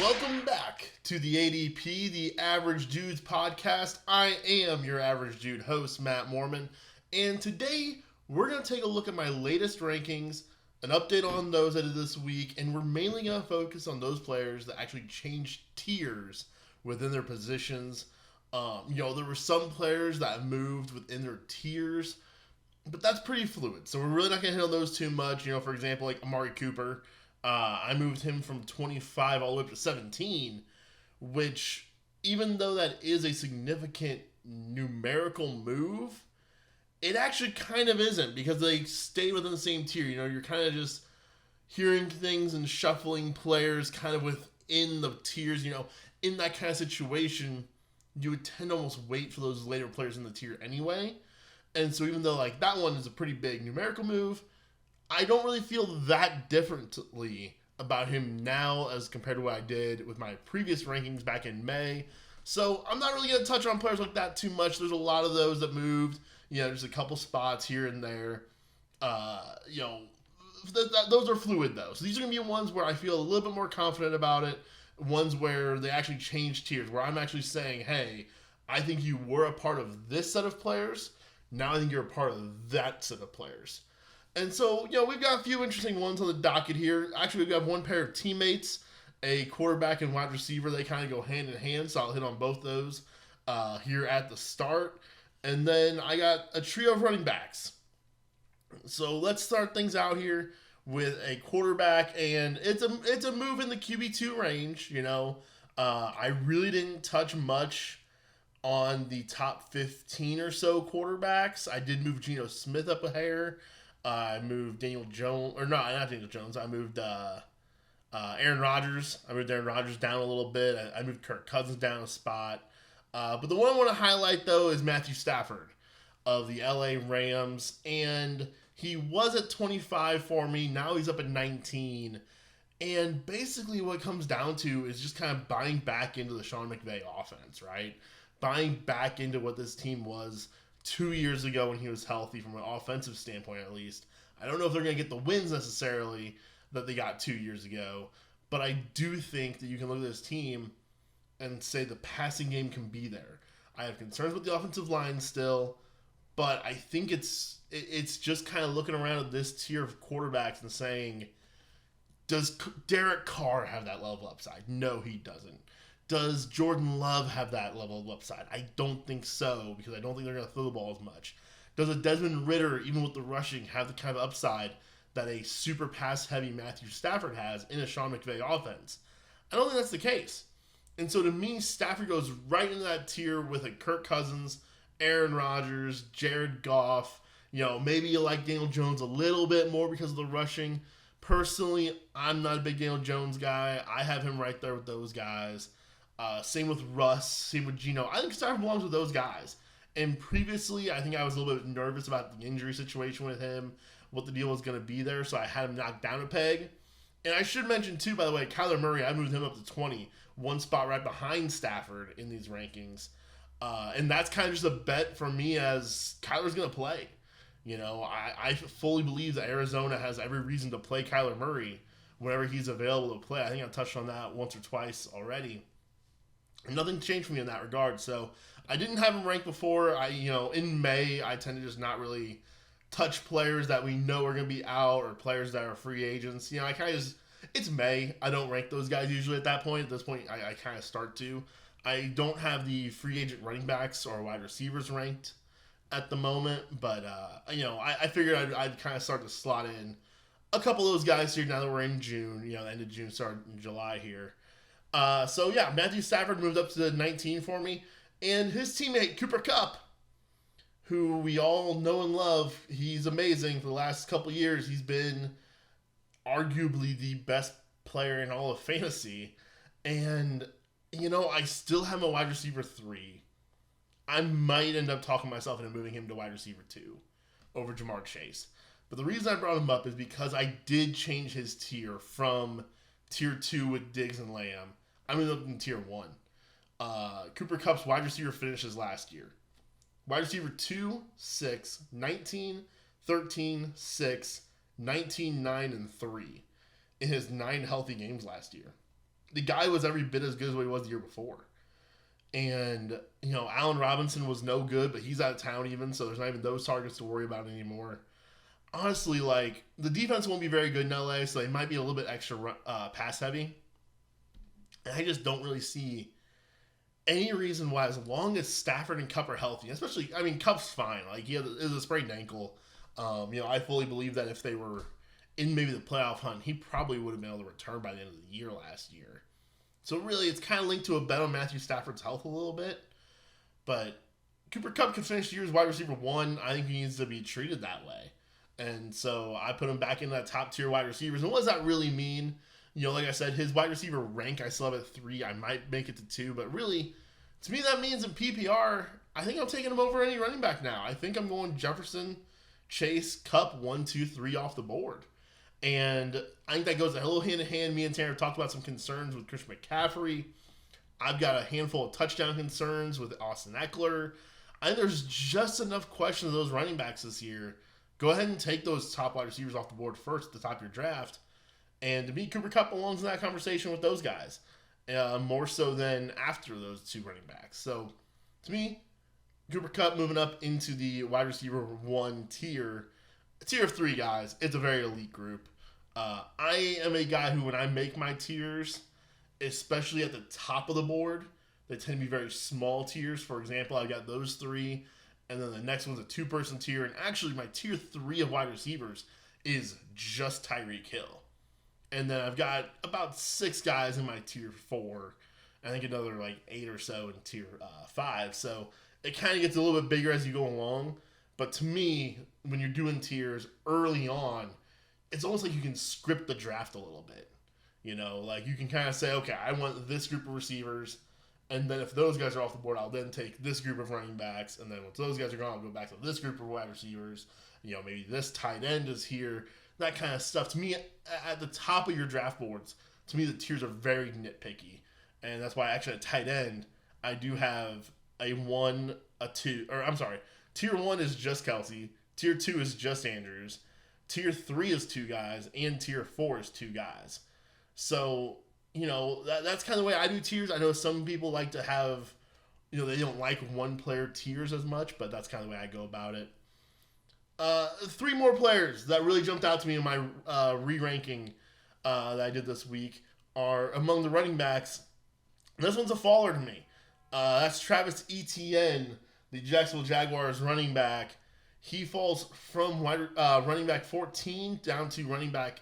Welcome back to the ADP, the Average Dudes podcast. I am your Average Dude host, Matt Mormon, and today we're going to take a look at my latest rankings, an update on those I did this week, and we're mainly going to focus on those players that actually changed tiers within their positions. There were some players that moved within their tiers, but that's pretty fluid, so we're really not going to hit on those too much. For example, like Amari Cooper. I moved him from 25 all the way up to 17, which, even though that is a significant numerical move, it actually kind of isn't because they stay within the same tier. You're kind of just hearing things and shuffling players kind of within the tiers. In that kind of situation, you would tend to almost wait for those later players in the tier anyway. And so even though like that one is a pretty big numerical move, I don't really feel that differently about him now as compared to what I did with my previous rankings back in May. So I'm not really going to touch on players like that too much. There's a lot of those that moved, just a couple spots here and there. Those are fluid though. So these are going to be ones where I feel a little bit more confident about it. Ones where they actually change tiers, where I'm actually saying, hey, I think you were a part of this set of players. Now I think you're a part of that set of players. And so, we've got a few interesting ones on the docket here. Actually, we've got one pair of teammates, a quarterback and wide receiver. They kind of go hand in hand, so I'll hit on both those here at the start. And then I got a trio of running backs. So let's start things out here with a quarterback, and it's a move in the QB2 range. I really didn't touch much on the top 15 or so quarterbacks. I did move Geno Smith up a hair. I moved Daniel Jones, or not Daniel Jones. I moved Aaron Rodgers. I moved Aaron Rodgers down a little bit. I moved Kirk Cousins down a spot. But the one I want to highlight, though, is Matthew Stafford of the LA Rams. And he was at 25 for me. Now he's up at 19. And basically what it comes down to is just kind of buying back into the Sean McVay offense, right? Buying back into what this team was 2 years ago when he was healthy from an offensive standpoint, at least. I don't know if they're going to get the wins necessarily that they got 2 years ago, but I do think that you can look at this team and say the passing game can be there. I have concerns with the offensive line still, but I think it's just kind of looking around at this tier of quarterbacks and saying, does Derek Carr have that level of upside? No, he doesn't. Does Jordan Love have that level of upside? I don't think so, because I don't think they're going to throw the ball as much. Does a Desmond Ridder, even with the rushing, have the kind of upside that a super pass-heavy Matthew Stafford has in a Sean McVay offense? I don't think that's the case. And so to me, Stafford goes right into that tier with a Kirk Cousins, Aaron Rodgers, Jared Goff. Maybe you like Daniel Jones a little bit more because of the rushing. Personally, I'm not a big Daniel Jones guy. I have him right there with those guys. Same with Russ, same with Geno. I think Stafford belongs with those guys. And previously, I think I was a little bit nervous about the injury situation with him, what the deal was going to be there, so I had him knocked down a peg. And I should mention, too, by the way, Kyler Murray, I moved him up to 20, one spot right behind Stafford in these rankings. And that's kind of just a bet for me as Kyler's going to play. I fully believe that Arizona has every reason to play Kyler Murray whenever he's available to play. I think I touched on that once or twice already. Nothing changed for me in that regard. So I didn't have him ranked before. In May, I tend to just not really touch players that we know are going to be out or players that are free agents. I kind of just, it's May. I don't rank those guys usually at that point. At this point, I kind of start to. I don't have the free agent running backs or wide receivers ranked at the moment. But, I figured I'd kind of start to slot in a couple of those guys here now that we're in June. The end of June, start in July here. Matthew Stafford moved up to 19 for me, and his teammate Cooper Kupp, who we all know and love, he's amazing. For the last couple of years, he's been arguably the best player in all of fantasy, and I still have a wide receiver 3. I might end up talking myself into moving him to wide receiver 2 over Jamar Chase, but the reason I brought him up is because I did change his tier from tier 2 with Diggs and Lamb. I'm going to look in tier 1. Cooper Kupp's wide receiver finishes last year. Wide receiver 2, 6, 19, 13, 6, 19, 9, and 3 in his 9 healthy games last year. the guy was every bit as good as what he was the year before. And, Allen Robinson was no good, but he's out of town even, so there's not even those targets to worry about anymore. Honestly, the defense won't be very good in LA, so they might be a little bit extra pass heavy. And I just don't really see any reason why, as long as Stafford and Kupp are healthy, especially, Kupp's fine. He has a sprained ankle. I fully believe that if they were in maybe the playoff hunt, he probably would have been able to return by the end of the year last year. So really, it's kind of linked to a bet on Matthew Stafford's health a little bit. But Cooper Kupp could finish the year as wide receiver 1. I think he needs to be treated that way. And so I put him back in that top tier wide receivers. And what does that really mean? Like I said, his wide receiver rank, I still have at 3. I might make it to 2. But really, to me, that means in PPR, I think I'm taking him over any running back now. I think I'm going Jefferson, Chase, Kupp, 1, 2, 3 off the board. And I think that goes a little hand in hand. Me and Tanner talked about some concerns with Christian McCaffrey. I've got a handful of touchdown concerns with Austin Eckler. I think there's just enough questions of those running backs this year. Go ahead and take those top wide receivers off the board first at the top of your draft. And to me, Cooper Kupp belongs in that conversation with those guys. More so than after those 2 running backs. So, to me, Cooper Kupp moving up into the wide receiver 1 tier. Tier of 3 guys. It's a very elite group. I am a guy who, when I make my tiers, especially at the top of the board, they tend to be very small tiers. For example, I've got those 3, and then the next one's a 2-person tier. And actually, my tier 3 of wide receivers is just Tyreek Hill. And then I've got about 6 guys in my tier 4. I think another 8 or so in tier 5. So it kind of gets a little bit bigger as you go along. But to me, when you're doing tiers early on, it's almost like you can script the draft a little bit. You can kind of say, okay, I want this group of receivers. And then if those guys are off the board, I'll then take this group of running backs. And then once those guys are gone, I'll go back to this group of wide receivers. Maybe this tight end is here. That kind of stuff. To me, at the top of your draft boards, to me, the tiers are very nitpicky. And that's why actually at tight end, I do have a 1, a 2, or I'm sorry, tier 1 is just Kelsey, tier 2 is just Andrews, tier 3 is 2 guys, and tier 4 is 2 guys. So, that's kind of the way I do tiers. I know some people like to have, they don't like one player tiers as much, but that's kind of the way I go about it. 3 more players that really jumped out to me in my re-ranking that I did this week are among the running backs. This one's a faller to me. That's Travis Etienne, the Jacksonville Jaguars running back. He falls from running back 14 down to running back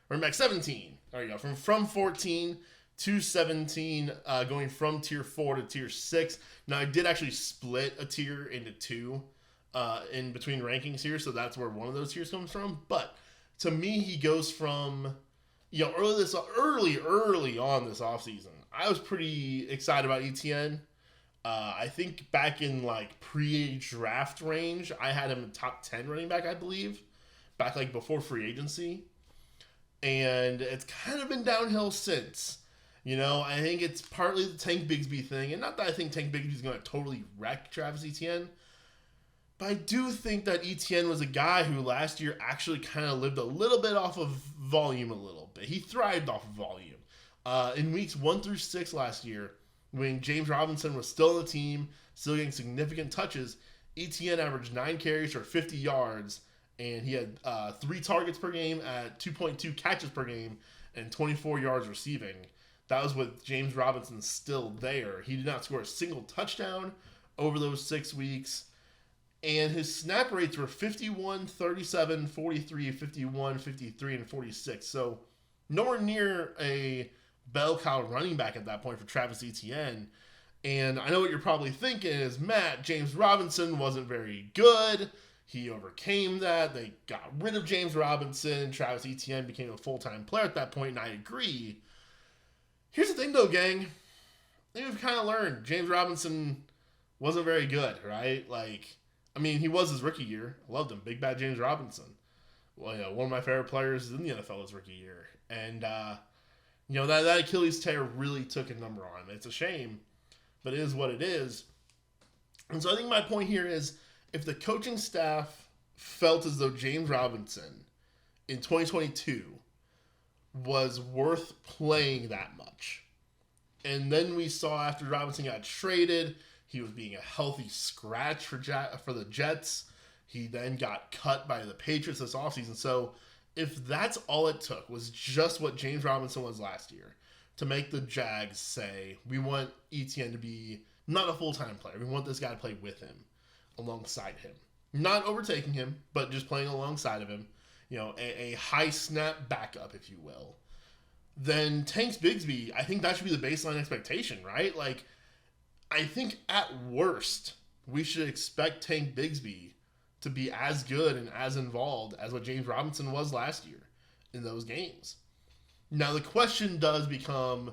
17. There you go. From 14 to 17, going from tier 4 to tier 6. Now, I did actually split a tier into 2 in between rankings here, so that's where one of those tiers comes from. But to me, he goes from early on this offseason. I was pretty excited about Etienne. I think back in pre-draft range, I had him in top 10 running back, I believe, back before free agency. And it's kind of been downhill since. I think it's partly the Tank Bigsby thing. And not that I think Tank Bigsby's going to totally wreck Travis Etienne. But I do think that Etienne was a guy who last year actually kind of lived a little bit off of volume a little bit. He thrived off of volume. In weeks 1 through 6 last year, when James Robinson was still on the team, still getting significant touches, Etienne averaged 9 carries for 50 yards. And he had 3 targets per game at 2.2 catches per game and 24 yards receiving. That was with James Robinson still there. He did not score a single touchdown over those 6 weeks. And his snap rates were 51, 37, 43, 51, 53, and 46. So nowhere near a bell cow running back at that point for Travis Etienne. And I know what you're probably thinking is, Matt, James Robinson wasn't very good. He overcame that. They got rid of James Robinson. Travis Etienne became a full-time player at that point, and I agree. Here's the thing, though, gang. I think we've kind of learned James Robinson wasn't very good, right? He was his rookie year. I loved him. Big bad James Robinson. Well, one of my favorite players in the NFL his rookie year. And, that Achilles tear really took a number on him. It's a shame, but it is what it is. And so I think my point here is, if the coaching staff felt as though James Robinson in 2022 was worth playing that much. And then we saw after Robinson got traded, he was being a healthy scratch for the Jets. He then got cut by the Patriots this offseason. So if that's all it took was just what James Robinson was last year to make the Jags say, we want Etienne to be not a full-time player. We want this guy to play with him, alongside him. Not overtaking him, but just playing alongside of him. You know, a high snap backup, if you will. Then Tanks Bigsby, I think that should be the baseline expectation, right? Like, I think at worst, we should expect Tank Bigsby to be as good and as involved as what James Robinson was last year in those games. Now, the question does become,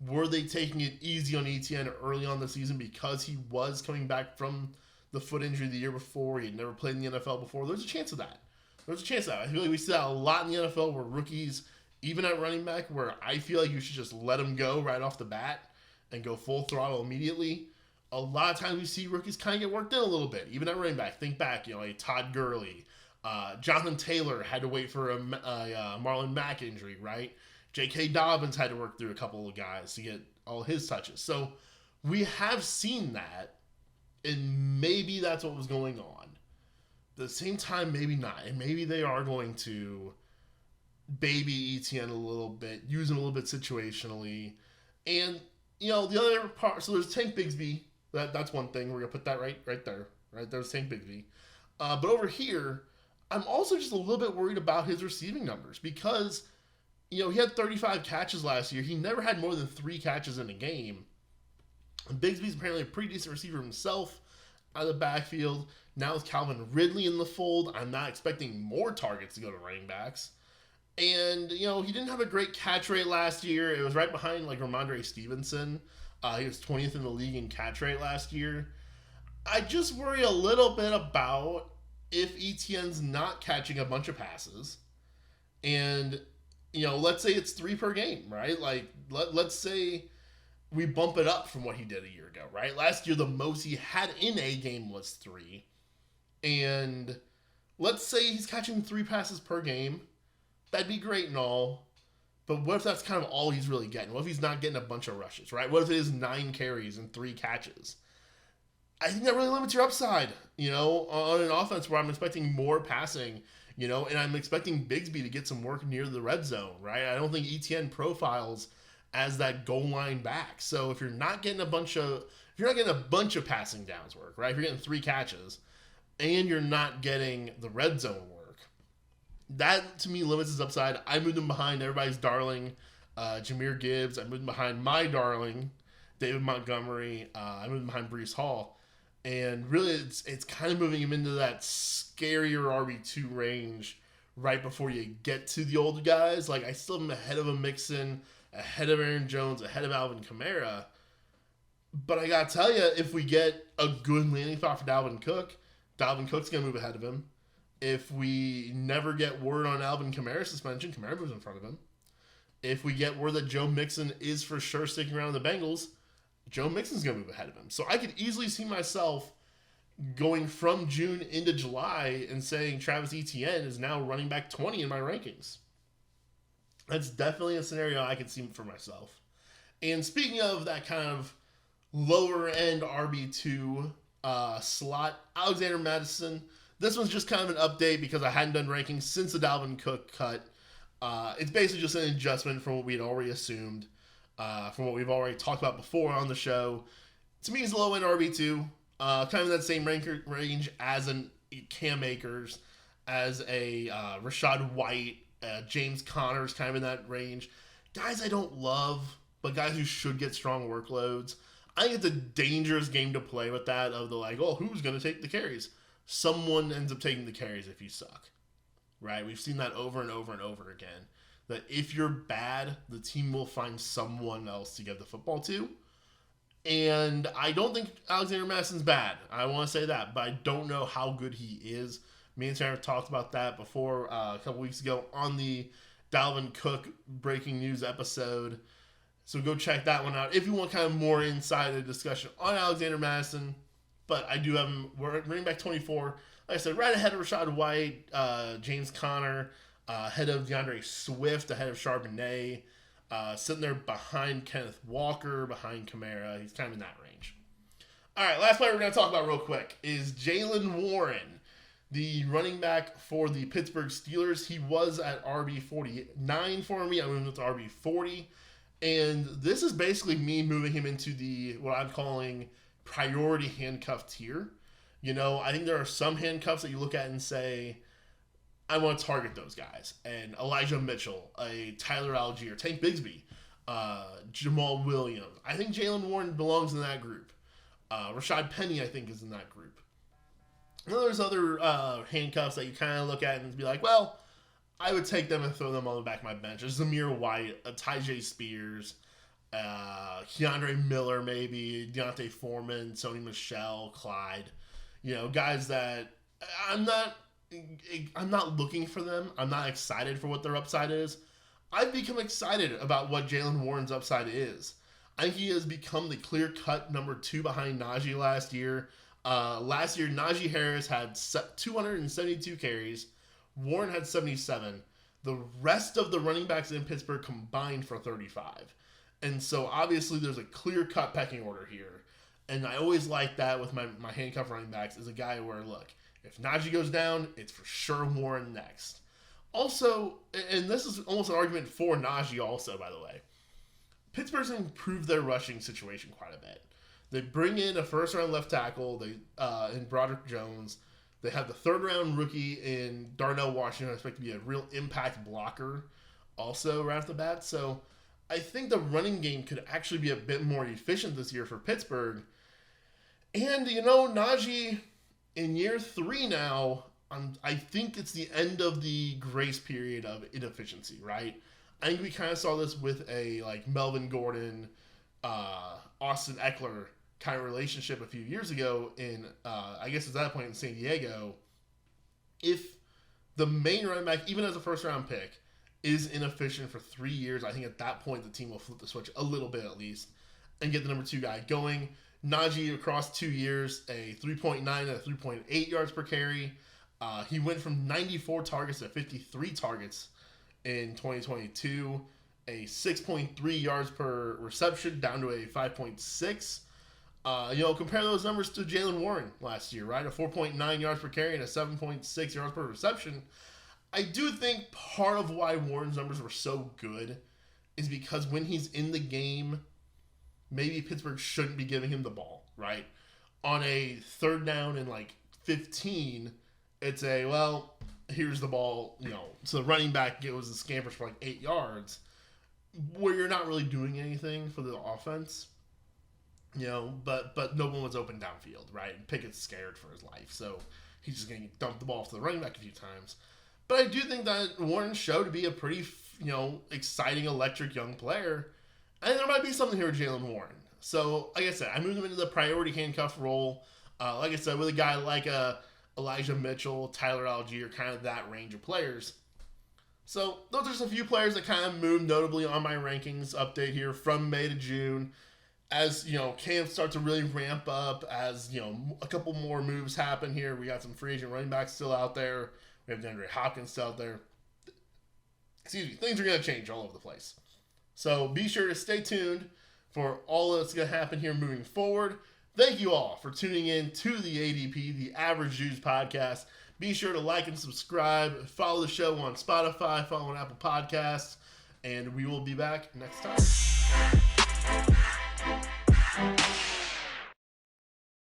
were they taking it easy on Etienne early on the season because he was coming back from the foot injury the year before? He had never played in the NFL before. There's a chance of that. There's a chance of that. I feel like we see that a lot in the NFL where rookies, even at running back, where I feel like you should just let them go right off the bat and go full throttle immediately. A lot of times we see rookies kind of get worked in a little bit, even at running back. Think back, a Todd Gurley. Jonathan Taylor had to wait for a Marlon Mack injury, right? J.K. Dobbins had to work through a couple of guys to get all his touches. So we have seen that, and maybe that's what was going on. At the same time, maybe not. And maybe they are going to baby Etienne a little bit, use him a little bit situationally. And, the other part, so there's Tank Bigsby. That's one thing. We're going to put that right there. Right there's Tank Bigsby. But over here, I'm also just a little bit worried about his receiving numbers because, he had 35 catches last year. He never had more than 3 catches in a game. And Bigsby's apparently a pretty decent receiver himself out of the backfield. Now with Calvin Ridley in the fold, I'm not expecting more targets to go to running backs. And, he didn't have a great catch rate last year. It was right behind, Ramondre Stevenson. He was 20th in the league in catch rate last year. I just worry a little bit about if Etienne's not catching a bunch of passes. And, let's say it's 3 per game, right? Let's say we bump it up from what he did a year ago, right? Last year, the most he had in a game was 3. And let's say he's catching 3 passes per game. That'd be great and all. But what if that's kind of all he's really getting? What if he's not getting a bunch of rushes, right? What if it is 9 carries and 3 catches? I think that really limits your upside, on an offense where I'm expecting more passing, and I'm expecting Bigsby to get some work near the red zone, right? I don't think Etienne profiles as that goal line back. So if you're not getting a bunch of passing downs work, right? If you're getting 3 catches and you're not getting the red zone work, that to me limits his upside. I moved him behind everybody's darling, Jahmyr Gibbs. I moved him behind my darling, David Montgomery. I moved him behind Breece Hall. And really, it's kind of moving him into that scarier RB2 range right before you get to the old guys. I still have him ahead of a Mixon, ahead of Aaron Jones, ahead of Alvin Kamara. But I got to tell you, if we get a good landing spot for Dalvin Cook's going to move ahead of him. If we never get word on Alvin Kamara's suspension, Kamara moves in front of him. If we get word that Joe Mixon is for sure sticking around the Bengals, Joe Mixon's going to move ahead of him. So I could easily see myself going from June into July and saying Travis Etienne is now running back 20 in my rankings. That's definitely a scenario I could see for myself. And speaking of that kind of lower end RB2 slot, Alexander Mattison. This one's just kind of an update because I hadn't done rankings since the Dalvin Cook cut. It's basically just an adjustment from what we had already assumed. From what we've already talked about before on the show. To me, he's low-end RB2. Kind of in that same range as an Cam Akers, as a Rachaad White, James Conner's kind of in that range. Guys I don't love, but guys who should get strong workloads. I think it's a dangerous game to play with that of the who's going to take the carries? Someone ends up taking the carries if you suck. Right? We've seen that over and over and over again. That if you're bad, the team will find someone else to give the football to. And I don't think Alexander Madison's bad. I want to say that, but I don't know how good he is. Me and Sarah talked about that before a couple weeks ago on the Dalvin Cook breaking news episode. So go check that one out if you want kind of more insider discussion on Alexander Madison. But I do have him, we're running back 24. Like I said, right ahead of Rachaad White, James Conner, ahead of DeAndre Swift, ahead of Charbonnet, sitting there behind Kenneth Walker, behind Kamara. He's kind of in that range. All right, last player we're going to talk about real quick is Jaylen Warren, the running back for the Pittsburgh Steelers. He was at RB 49 for me. I moved him to RB 40. And this is basically me moving him into the what I'm calling priority handcuff tier. You know, I think there are some handcuffs that you look at and say, I want to target those guys. And Elijah Mitchell, a Tyler Algier, Tank Bigsby, Jamal Williams. I think Jaylen Warren belongs in that group. Rashad Penny, I think, is in that group. And then there's other handcuffs that you kind of look at and be like, well, I would take them and throw them on the back of my bench. There's Zamir White, Tyjae Spears, Keandre Miller, maybe, Deontay Foreman, Sony Michel, Clyde. You know, guys that I'm not looking for them. I'm not excited for what their upside is. I've become excited about what Jaylen Warren's upside is. I think he has become the clear-cut number 2 behind Najee last year. Last year, Najee Harris had 272 carries. Warren had 77. The rest of the running backs in Pittsburgh combined for 35. And so, obviously, there's a clear-cut pecking order here. And I always like that with my handcuff running backs as a guy where, look, if Najee goes down, it's for sure Warren next. Also, and this is almost an argument for Najee also, by the way, Pittsburgh's improved their rushing situation quite a bit. They bring in a first-round left tackle in Broderick Jones. They have the third-round rookie in Darnell Washington, I expect to be a real impact blocker also right off the bat. So I think the running game could actually be a bit more efficient this year for Pittsburgh. And, you know, Najee, in year 3 now, I think it's the end of the grace period of inefficiency, right? I think we kind of saw this with a, like, Melvin Gordon, Austin Eckler kind of relationship a few years ago in, I guess at that point in San Diego. If the main running back, even as a first-round pick, is inefficient for 3 years, I think at that point the team will flip the switch a little bit at least and get the number 2 guy going. Najee across 2 years, a 3.9 and a 3.8 yards per carry. He went from 94 targets to 53 targets in 2022, a 6.3 yards per reception down to a 5.6. You know, compare those numbers to Jaylen Warren last year, right? A 4.9 yards per carry and a 7.6 yards per reception. I do think part of why Warren's numbers were so good is because when he's in the game, maybe Pittsburgh shouldn't be giving him the ball, right? On a third down and like 15, it's a, well, here's the ball, you know, so the running back goes and scampers for like 8 yards, where you're not really doing anything for the offense, you know, but no one was open downfield, right? And Pickett's scared for his life, so he's just going to dump the ball to the running back a few times. But I do think that Warren showed to be a pretty, you know, exciting, electric young player. I think there might be something here with Jaylen Warren. So, like I said, I moved him into the priority handcuff role. Like I said, with a guy like Elijah Mitchell, Tyler Algier, kind of that range of players. So, those are just a few players that kind of moved notably on my rankings update here from May to June. As, you know, camps start to really ramp up, as, you know, a couple more moves happen here. We got some free agent running backs still out there. We have DeAndre Hopkins still out there. Excuse me. Things are going to change all over the place. So be sure to stay tuned for all that's going to happen here moving forward. Thank you all for tuning in to the ADP, the Average Jews podcast. Be sure to like and subscribe. Follow the show on Spotify, follow on Apple Podcasts, and we will be back next time.